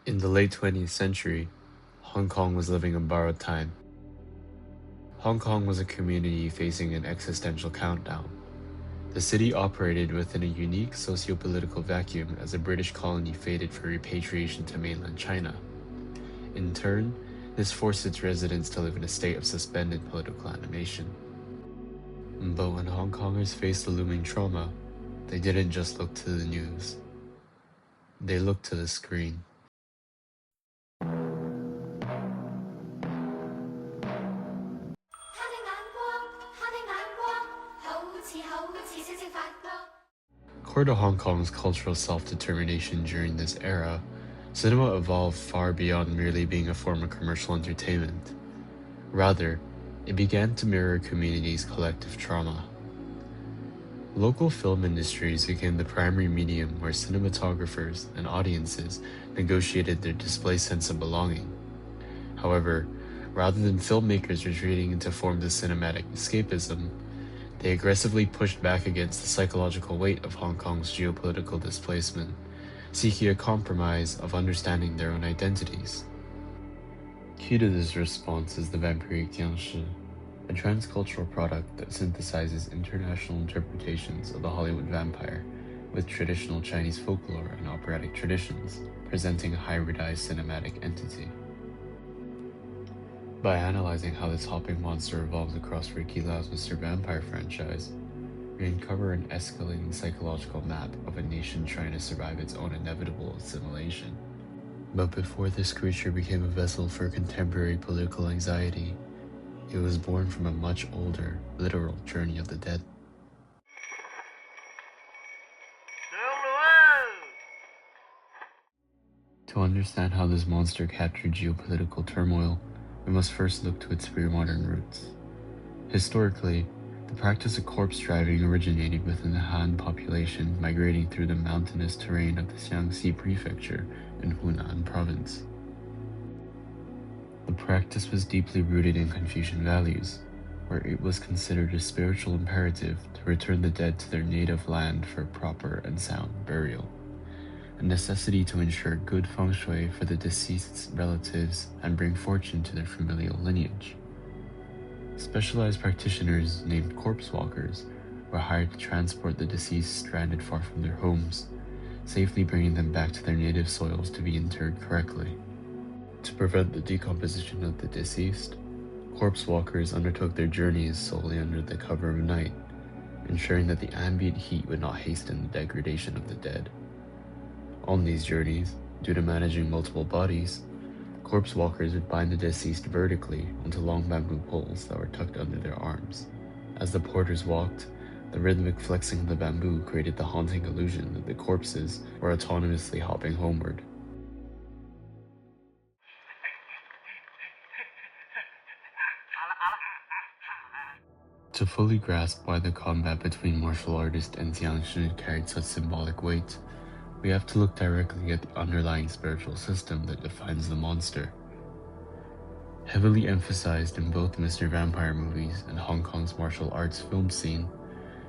In the late 20th century, Hong Kong was living in borrowed time. Hong Kong was a community facing an existential countdown. The city operated within a unique socio-political vacuum as the British colony faded for repatriation to mainland China. In turn, this forced its residents to live in a state of suspended political animation. But when Hong Kongers faced the looming trauma, they didn't just look to the news. They looked to the screen. Core to Hong Kong's cultural self-determination during this era, cinema evolved far beyond merely being a form of commercial entertainment. Rather, it began to mirror a community's collective trauma. Local film industries became the primary medium where cinematographers and audiences negotiated their displaced sense of belonging. However, rather than filmmakers retreating into forms of cinematic escapism, they aggressively pushed back against the psychological weight of Hong Kong's geopolitical displacement, seeking a compromise of understanding their own identities. Key to this response is the vampiric Jiangshi, a transcultural product that synthesizes international interpretations of the Hollywood vampire with traditional Chinese folklore and operatic traditions, presenting a hybridized cinematic entity. By analyzing how this hopping monster evolves across Ricky Lau's Mr. Vampire franchise, we uncover an escalating psychological map of a nation trying to survive its own inevitable assimilation. But before this creature became a vessel for contemporary political anxiety, it was born from a much older, literal journey of the dead. To understand how this monster captured geopolitical turmoil, we must first look to its pre-modern roots. Historically, the practice of corpse driving originated within the Han population migrating through the mountainous terrain of the Jiangshi prefecture in Hunan province. The practice was deeply rooted in Confucian values, where it was considered a spiritual imperative to return the dead to their native land for proper and sound burial, a necessity to ensure good feng shui for the deceased's relatives and bring fortune to their familial lineage. Specialized practitioners named corpse walkers were hired to transport the deceased stranded far from their homes, safely bringing them back to their native soils to be interred correctly. To prevent the decomposition of the deceased, corpse walkers undertook their journeys solely under the cover of night, ensuring that the ambient heat would not hasten the degradation of the dead. On these journeys, due to managing multiple bodies, corpse walkers would bind the deceased vertically onto long bamboo poles that were tucked under their arms. As the porters walked, the rhythmic flexing of the bamboo created the haunting illusion that the corpses were autonomously hopping homeward. To fully grasp why the combat between martial artist and Jiangshi carried such symbolic weight, we have to look directly at the underlying spiritual system that defines the monster. Heavily emphasized in both Mr. Vampire movies and Hong Kong's martial arts film scene,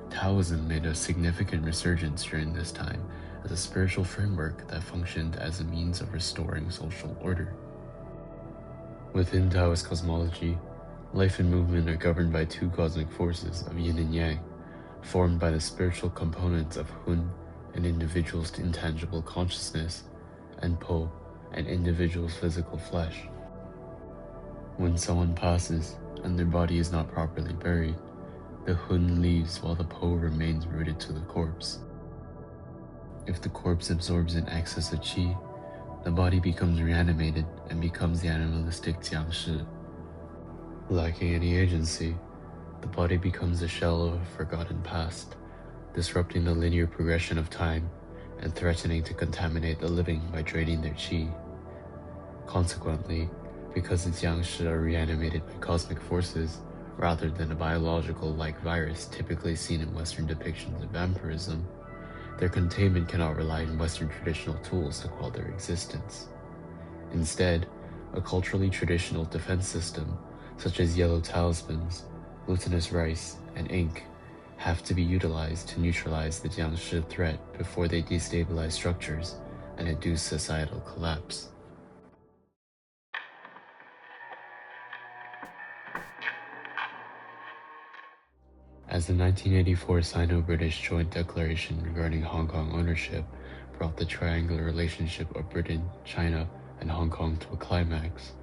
Taoism made a significant resurgence during this time as a spiritual framework that functioned as a means of restoring social order. Within Taoist cosmology, life and movement are governed by two cosmic forces of yin and yang, formed by the spiritual components of Hun, an individual's intangible consciousness, and Po, an individual's physical flesh. When someone passes and their body is not properly buried, the Hun leaves while the Po remains rooted to the corpse. If the corpse absorbs an excess of Qi, the body becomes reanimated and becomes the animalistic Jiangshi. Lacking any agency, the body becomes a shell of a forgotten past, disrupting the linear progression of time and threatening to contaminate the living by draining their qi. Consequently, because the Jiangshi are reanimated by cosmic forces rather than a biological-like virus typically seen in Western depictions of vampirism, their containment cannot rely on Western traditional tools to quell their existence. Instead, a culturally traditional defense system, such as yellow talismans, glutinous rice, and ink, have to be utilized to neutralize the Jiangshi threat before they destabilize structures and induce societal collapse. As the 1984 Sino-British Joint Declaration regarding Hong Kong ownership brought the triangular relationship of Britain, China, and Hong Kong to a climax,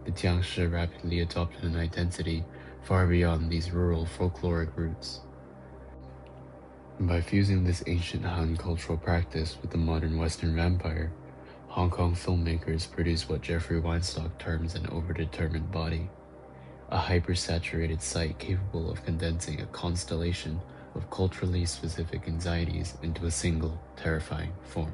the Jiangshi rapidly adopted an identity far beyond these rural folkloric roots. By fusing this ancient Han cultural practice with the modern Western vampire, Hong Kong filmmakers produced what Jeffrey Weinstock terms an overdetermined body, a hypersaturated site capable of condensing a constellation of culturally specific anxieties into a single, terrifying form.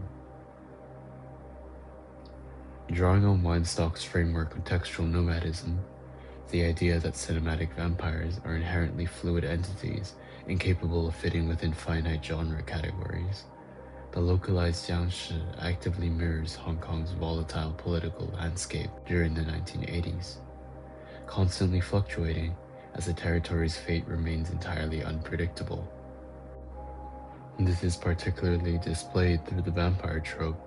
Drawing on Weinstock's framework of textual nomadism, the idea that cinematic vampires are inherently fluid entities incapable of fitting within finite genre categories, the localized Jiangshi actively mirrors Hong Kong's volatile political landscape during the 1980s, constantly fluctuating as the territory's fate remains entirely unpredictable. This is particularly displayed through the vampire trope,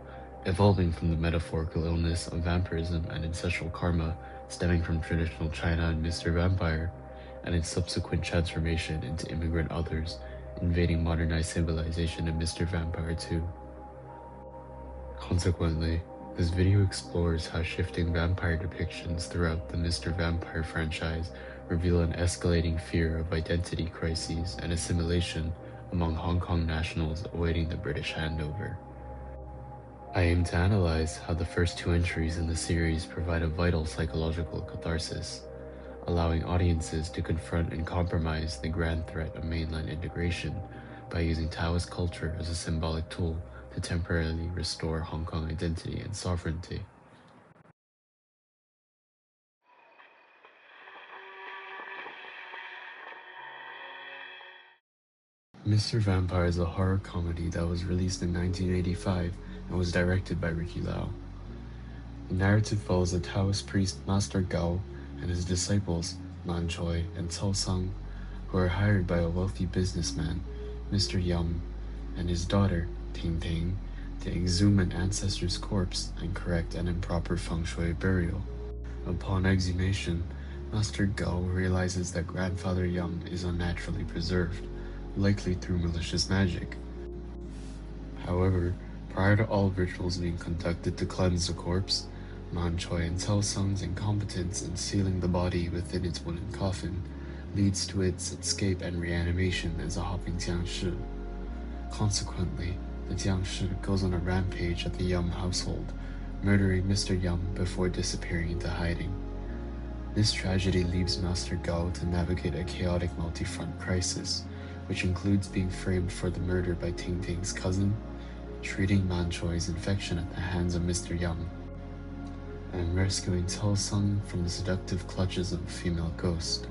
evolving from the metaphorical illness of vampirism and ancestral karma stemming from traditional China and Mr. Vampire, and its subsequent transformation into immigrant others invading modernized civilization in Mr. Vampire 2. Consequently, this video explores how shifting vampire depictions throughout the Mr. Vampire franchise reveal an escalating fear of identity crises and assimilation among Hong Kong nationals awaiting the British handover. I aim to analyze how the first two entries in the series provide a vital psychological catharsis, allowing audiences to confront and compromise the grand threat of mainland integration by using Taoist culture as a symbolic tool to temporarily restore Hong Kong identity and sovereignty. Mr. Vampire is a horror comedy that was released in 1985 and was directed by Ricky Lau. The narrative follows a Taoist priest, Master Gao, and his disciples, Man Choi and Cao Sang, who are hired by a wealthy businessman, Mr. Yum, and his daughter, Ting Ting, to exhume an ancestor's corpse and correct an improper feng shui burial. Upon exhumation, Master Gao realizes that Grandfather Yum is unnaturally preserved, likely through malicious magic. However, prior to all rituals being conducted to cleanse the corpse, Man Choi and Cao Sang's incompetence in sealing the body within its wooden coffin leads to its escape and reanimation as a hopping Jiangshi. Consequently, the Jiangshi goes on a rampage at the Yum household, murdering Mr. Yum before disappearing into hiding. This tragedy leaves Master Gao to navigate a chaotic multi-front crisis, which includes being framed for the murder by Ting Ting's cousin, treating Man Choi's infection at the hands of Mr. Yum, and rescuing Cao Sang from the seductive clutches of a female ghost.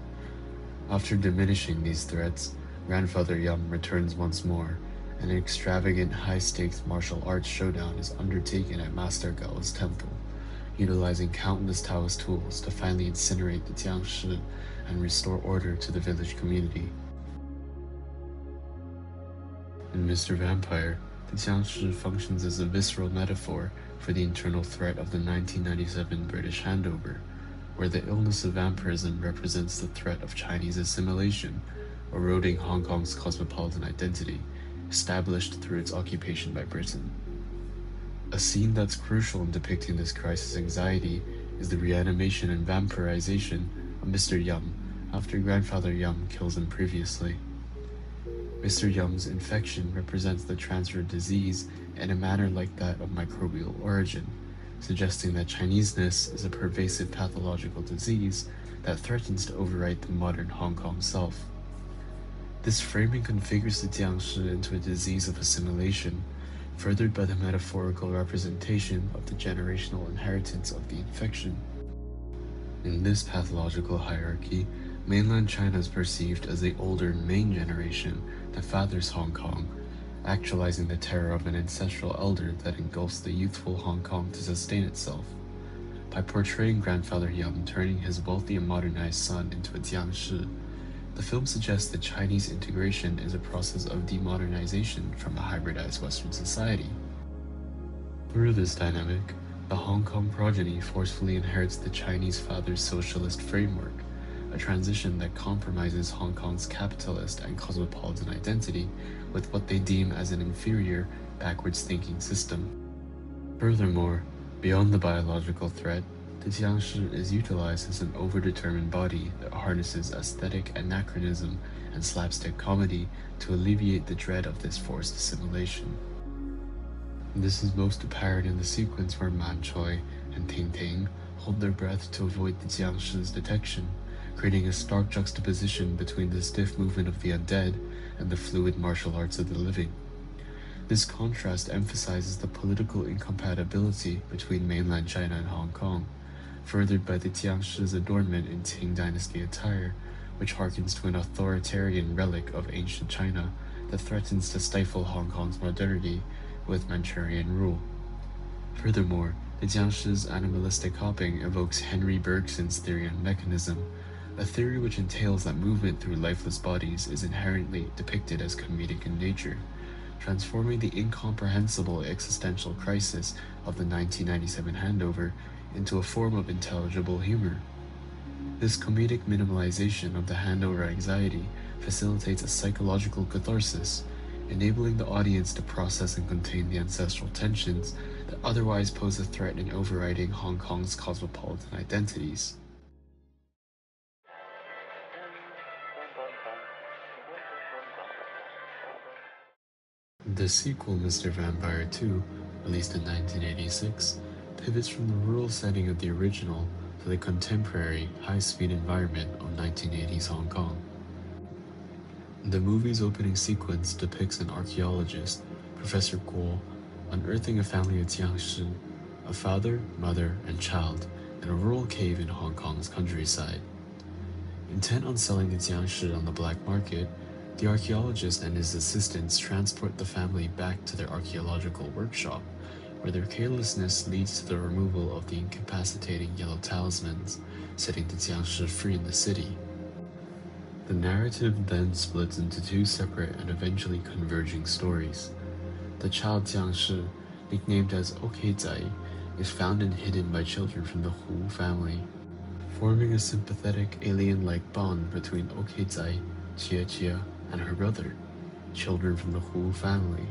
After diminishing these threats, Grandfather Yum returns once more, and an extravagant high-stakes martial arts showdown is undertaken at Master Gao's temple, utilizing countless Taoist tools to finally incinerate the Jiangshi and restore order to the village community. In Mr. Vampire, the Jiangshi functions as a visceral metaphor for the internal threat of the 1997 British handover, where the illness of vampirism represents the threat of Chinese assimilation, eroding Hong Kong's cosmopolitan identity, established through its occupation by Britain. A scene that's crucial in depicting this crisis anxiety is the reanimation and vampirization of Mr. Yum after Grandfather Yum kills him previously. Mr. Yum's infection represents the transfer of disease in a manner like that of microbial origin, suggesting that Chineseness is a pervasive pathological disease that threatens to overwrite the modern Hong Kong self. This framing configures the Jiangshi into a disease of assimilation, furthered by the metaphorical representation of the generational inheritance of the infection. In this pathological hierarchy, mainland China is perceived as the older main generation that fathers Hong Kong, actualizing the terror of an ancestral elder that engulfs the youthful Hong Kong to sustain itself. By portraying Grandfather Yum turning his wealthy and modernized son into a Jiangshi, the film suggests that Chinese integration is a process of demodernization from a hybridized Western society. Through this dynamic, the Hong Kong progeny forcefully inherits the Chinese father's socialist framework, a transition that compromises Hong Kong's capitalist and cosmopolitan identity with what they deem as an inferior, backwards-thinking system. Furthermore, beyond the biological threat, the Jiangshi is utilized as an overdetermined body that harnesses aesthetic anachronism and slapstick comedy to alleviate the dread of this forced assimilation. This is most apparent in the sequence where Man Choi and Ting Ting hold their breath to avoid the Jiangshi's detection, creating a stark juxtaposition between the stiff movement of the undead and the fluid martial arts of the living. This contrast emphasizes the political incompatibility between mainland China and Hong Kong, furthered by the Jiangshi's adornment in Qing dynasty attire, which harkens to an authoritarian relic of ancient China that threatens to stifle Hong Kong's modernity with Manchurian rule. Furthermore, the Jiangshi's animalistic hopping evokes Henry Bergson's theory on mechanism, a theory which entails that movement through lifeless bodies is inherently depicted as comedic in nature, transforming the incomprehensible existential crisis of the 1997 handover into a form of intelligible humor. This comedic minimalization of the handover anxiety facilitates a psychological catharsis, enabling the audience to process and contain the ancestral tensions that otherwise pose a threat in overriding Hong Kong's cosmopolitan identities. The sequel, Mr. Vampire 2, released in 1986, pivots from the rural setting of the original to the contemporary, high-speed environment of 1980s Hong Kong. The movie's opening sequence depicts an archaeologist, Professor Guo, unearthing a family of Jiangshi, a father, mother, and child, in a rural cave in Hong Kong's countryside. Intent on selling the Jiangshi on the black market, the archaeologist and his assistants transport the family back to their archaeological workshop, where their carelessness leads to the removal of the incapacitating yellow talismans, setting the Jiangshi free in the city. The narrative then splits into two separate and eventually converging stories. The child Jiangshi, nicknamed as Okzai, is found and hidden by children from the Hu family, forming a sympathetic alien-like bond between Okzai, Chia, and her brother, children from the Hu family.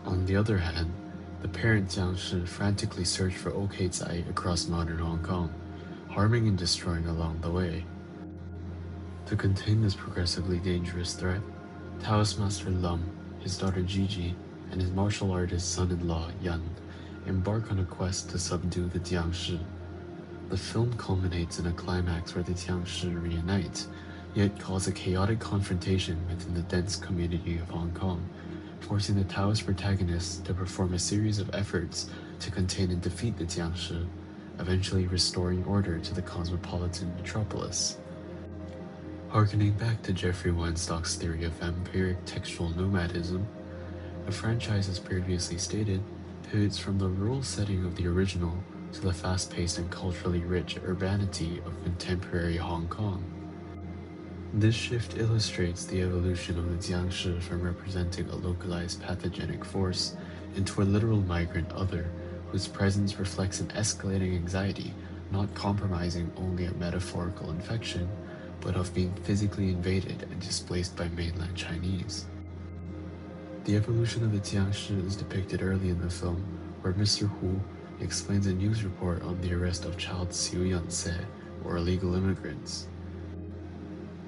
On the other hand, the parent Jiangshi frantically searched for Okzai across modern Hong Kong, harming and destroying along the way. To contain this progressively dangerous threat, Taoist master Lum, his daughter Gigi, and his martial artist son-in-law Yan embark on a quest to subdue the Jiangshi. The film culminates in a climax where the Jiangshi reunite, yet cause a chaotic confrontation within the dense community of Hong Kong, forcing the Taoist protagonists to perform a series of efforts to contain and defeat the Jiangshi, eventually restoring order to the cosmopolitan metropolis. Harkening back to Jeffrey Weinstock's theory of vampiric textual nomadism, the franchise, as previously stated, pivots from the rural setting of the original to the fast-paced and culturally rich urbanity of contemporary Hong Kong. This shift illustrates the evolution of the Jiangshi from representing a localized pathogenic force into a literal migrant other whose presence reflects an escalating anxiety, not compromising only a metaphorical infection, but of being physically invaded and displaced by mainland Chinese. The evolution of the Jiangshi is depicted early in the film, where Mr. Hu explains a news report on the arrest of child Xiu Yanse, or illegal immigrants.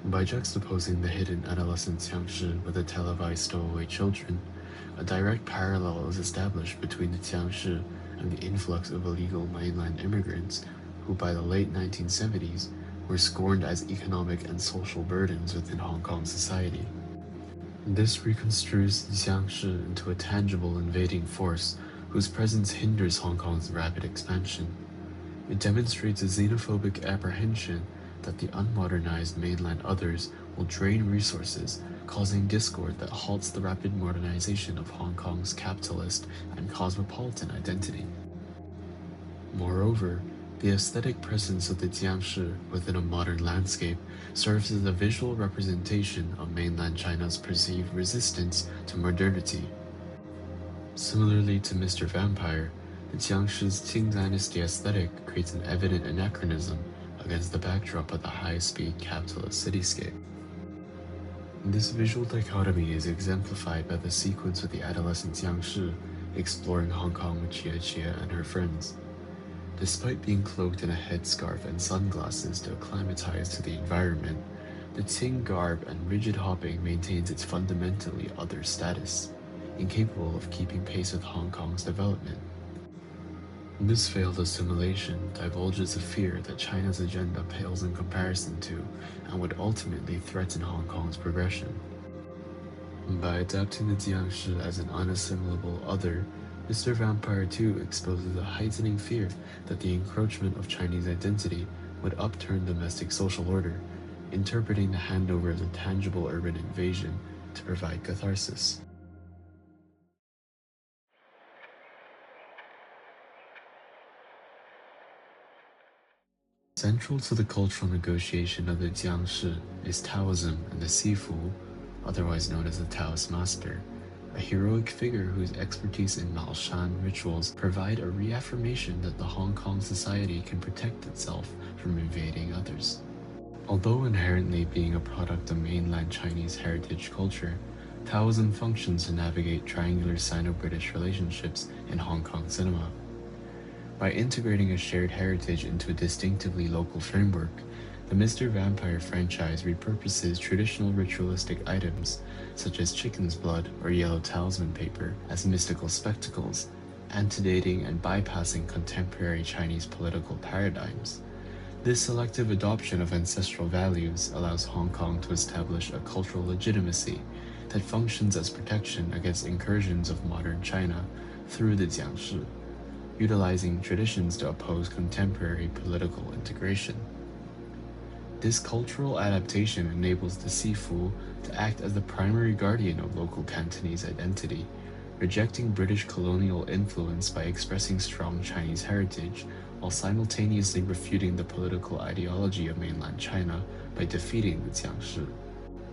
By juxtaposing the hidden adolescent Jiangshi with the televised stowaway children, a direct parallel is established between the Jiangshi and the influx of illegal mainland immigrants who by the late 1970s were scorned as economic and social burdens within Hong Kong society. This reconstrues the Jiangshi into a tangible invading force whose presence hinders Hong Kong's rapid expansion. It demonstrates a xenophobic apprehension that the unmodernized mainland others will drain resources, causing discord that halts the rapid modernization of Hong Kong's capitalist and cosmopolitan identity. Moreover, the aesthetic presence of the Jiangshi within a modern landscape serves as a visual representation of mainland China's perceived resistance to modernity. Similarly to Mr. Vampire, the Jiangshi's Qing dynasty aesthetic creates an evident anachronism, a against the backdrop of the high-speed capitalist cityscape. This visual dichotomy is exemplified by the sequence with the adolescent Jiangshi exploring Hong Kong with Chia and her friends. Despite being cloaked in a headscarf and sunglasses to acclimatize to the environment, the Qing garb and rigid hopping maintains its fundamentally other status, incapable of keeping pace with Hong Kong's development. This failed assimilation divulges a fear that China's agenda pales in comparison to and would ultimately threaten Hong Kong's progression. By adapting the Jiangshi as an unassimilable other, Mr. Vampire 2 exposes a heightening fear that the encroachment of Chinese identity would upturn domestic social order, interpreting the handover as a tangible urban invasion to provide catharsis. Central to the cultural negotiation of the Jiangshi is Taoism and the Sifu, otherwise known as the Taoist master, a heroic figure whose expertise in Maoshan rituals provide a reaffirmation that the Hong Kong society can protect itself from invading others. Although inherently being a product of mainland Chinese heritage culture, Taoism functions to navigate triangular Sino-British relationships in Hong Kong cinema. By integrating a shared heritage into a distinctively local framework, the Mr. Vampire franchise repurposes traditional ritualistic items, such as chicken's blood or yellow talisman paper, as mystical spectacles, antedating and bypassing contemporary Chinese political paradigms. This selective adoption of ancestral values allows Hong Kong to establish a cultural legitimacy that functions as protection against incursions of modern China through the Jiangshi, utilizing traditions to oppose contemporary political integration. This cultural adaptation enables the Sifu to act as the primary guardian of local Cantonese identity, rejecting British colonial influence by expressing strong Chinese heritage, while simultaneously refuting the political ideology of mainland China by defeating the Jiangshi.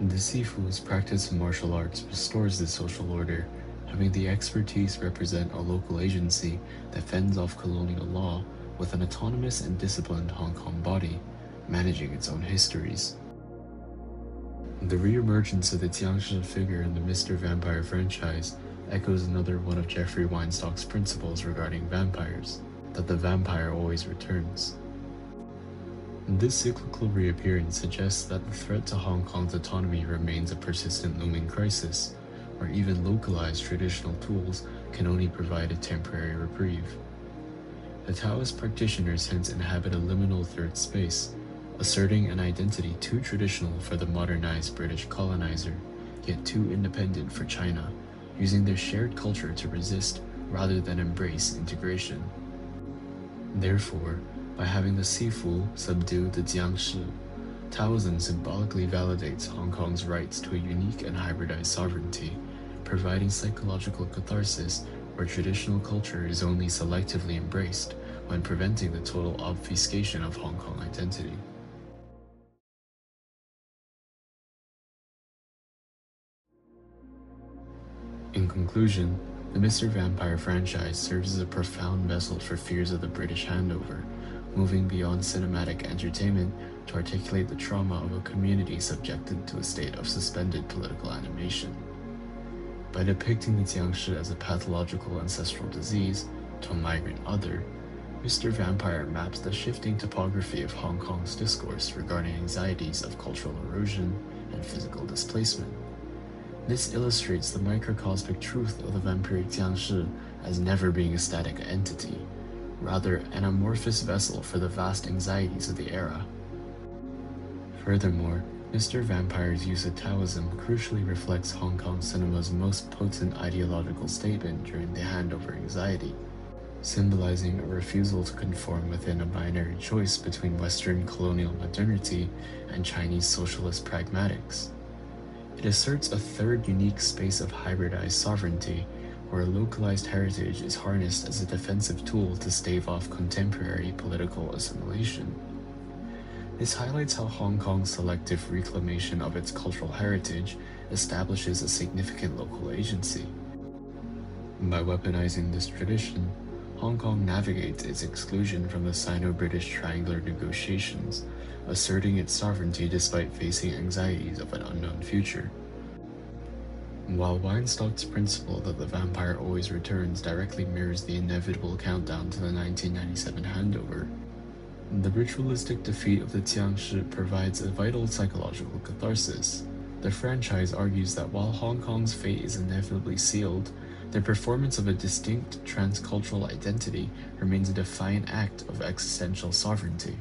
The Sifu's practice of martial arts restores the social order, having the expertise represent a local agency that fends off colonial law with an autonomous and disciplined Hong Kong body, managing its own histories. The re-emergence of the Jiangshi figure in the Mr. Vampire franchise echoes another one of Jeffrey Weinstock's principles regarding vampires, that the vampire always returns. This cyclical reappearance suggests that the threat to Hong Kong's autonomy remains a persistent looming crisis, where even localized traditional tools can only provide a temporary reprieve. The Taoist practitioners hence inhabit a liminal third space, asserting an identity too traditional for the modernized British colonizer, yet too independent for China, using their shared culture to resist rather than embrace integration. Therefore, by having the Sifu subdue the Jiangshi, Taoism symbolically validates Hong Kong's rights to a unique and hybridized sovereignty, providing psychological catharsis where traditional culture is only selectively embraced when preventing the total obfuscation of Hong Kong identity. In conclusion, the Mr. Vampire franchise serves as a profound vessel for fears of the British handover, moving beyond cinematic entertainment to articulate the trauma of a community subjected to a state of suspended political animation. By depicting the Jiangshi as a pathological ancestral disease to a migrant other, Mr. Vampire maps the shifting topography of Hong Kong's discourse regarding anxieties of cultural erosion and physical displacement. This illustrates the microcosmic truth of the vampiric Jiangshi as never being a static entity, rather an amorphous vessel for the vast anxieties of the era. Furthermore, Mr. Vampire's use of Taoism crucially reflects Hong Kong cinema's most potent ideological statement during the handover anxiety, symbolizing a refusal to conform within a binary choice between Western colonial modernity and Chinese socialist pragmatics. It asserts a third unique space of hybridized sovereignty, where localized heritage is harnessed as a defensive tool to stave off contemporary political assimilation. This highlights how Hong Kong's selective reclamation of its cultural heritage establishes a significant local agency. By weaponizing this tradition, Hong Kong navigates its exclusion from the Sino-British triangular negotiations, asserting its sovereignty despite facing anxieties of an unknown future. While Weinstock's principle that the vampire always returns directly mirrors the inevitable countdown to the 1997 handover, the ritualistic defeat of the Jiangshi provides a vital psychological catharsis. The franchise argues that while Hong Kong's fate is inevitably sealed, the performance of a distinct transcultural identity remains a defiant act of existential sovereignty.